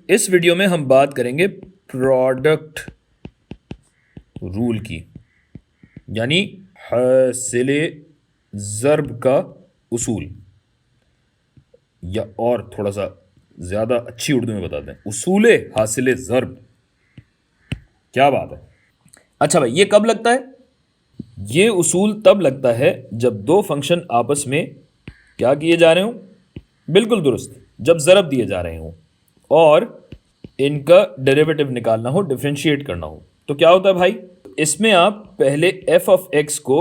इस वीडियो में हम बात करेंगे प्रोडक्ट रूल की, यानी हासिले ज़र्ब का उसूल, या और थोड़ा सा ज़्यादा अच्छी उर्दू में बता दें, उसूले हासिले ज़र्ब। क्या बात है। अच्छा भाई, ये कब लगता है? ये उसूल तब लगता है जब दो फंक्शन आपस में क्या किए जा रहे हों? बिल्कुल दुरुस्त, जब ज़रब दिए जा रहे हों और इनका डेरिवेटिव निकालना हो, डिफरेंशिएट करना हो। तो क्या होता है भाई, इसमें आप पहले एफ ऑफ एक्स को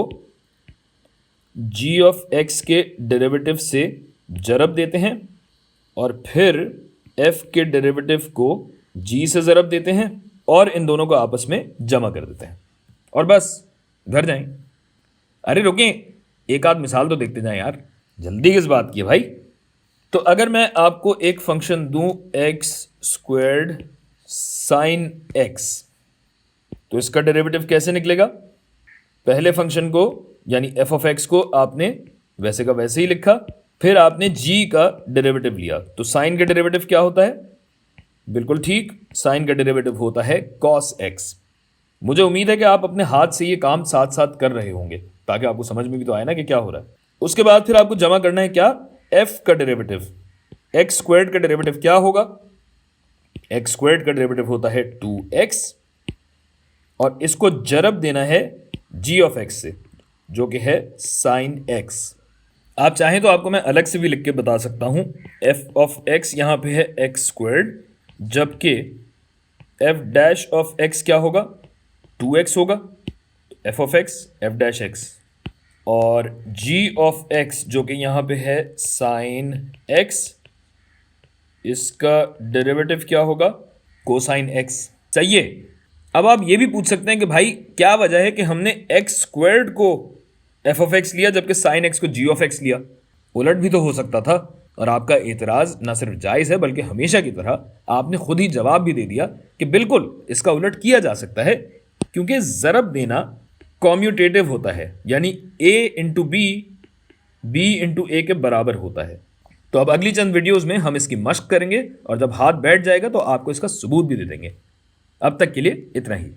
जी ऑफ एक्स के डेरिवेटिव से ज़रब देते हैं और फिर एफ के डेरिवेटिव को जी से ज़रब देते हैं और इन दोनों को आपस में जमा कर देते हैं और बस घर जाएं। अरे रुकें, एक आध मिसाल तो देखते जाएं यार, जल्दी किस बात की है भाई। तो अगर मैं आपको एक फंक्शन दूं एक्स स्क्वायर्ड साइन एक्स, तो इसका डेरिवेटिव कैसे निकलेगा? पहले फंक्शन को यानी एफ ऑफ एक्स को आपने वैसे का वैसे ही लिखा, फिर आपने जी का डेरिवेटिव लिया। तो साइन का डेरिवेटिव क्या होता है? बिल्कुल ठीक, साइन का डेरिवेटिव होता है कॉस एक्स। मुझे उम्मीद है कि आप अपने हाथ से ये काम साथ साथ कर रहे होंगे ताकि आपको समझ में भी तो आए ना कि क्या हो रहा है। उसके बाद फिर आपको जमा करना है क्या? एफ का डेरिवेटिव। एक्स स्क्वायर्ड का डेरिवेटिव क्या होगा? एक्स स्क्वायर्ड का डेरिवेटिव होता है 2x और इसको जरब देना है जी ऑफ एक्स से, जो कि है साइन एक्स। आप चाहें तो आपको मैं अलग से भी लिख के बता सकता हूं। एफ ऑफ एक्स यहां पे है एक्स स्क्वायर्ड, जबकि एफ डैश ऑफ एक्स क्या होगा? 2x होगा। F of x F dash x और जी ऑफ एक्स जो कि यहां पे है साइन एक्स, इसका डेरिवेटिव क्या होगा? Cosine x. सही है। अब आप ये भी पूछ सकते हैं कि भाई क्या वजह है कि हमने एक्स स्क्वायर्ड को एफ ऑफ एक्स लिया जबकि साइन एक्स को जी ऑफ एक्स लिया? उलट भी तो हो सकता था। और आपका एतराज़ ना सिर्फ जायज़ है बल्कि हमेशा की तरह आपने खुद ही जवाब भी दे दिया कि बिल्कुल इसका उलट किया जा सकता है, क्योंकि ज़रब देना कॉम्यूटेटिव होता है, यानी a इंटू बी इंटू ए के बराबर होता है। तो अब अगली चंद वीडियोज़ में हम इसकी मश्क करेंगे और जब हाथ बैठ जाएगा तो आपको इसका सबूत भी दे देंगे। अब तक के लिए इतना ही।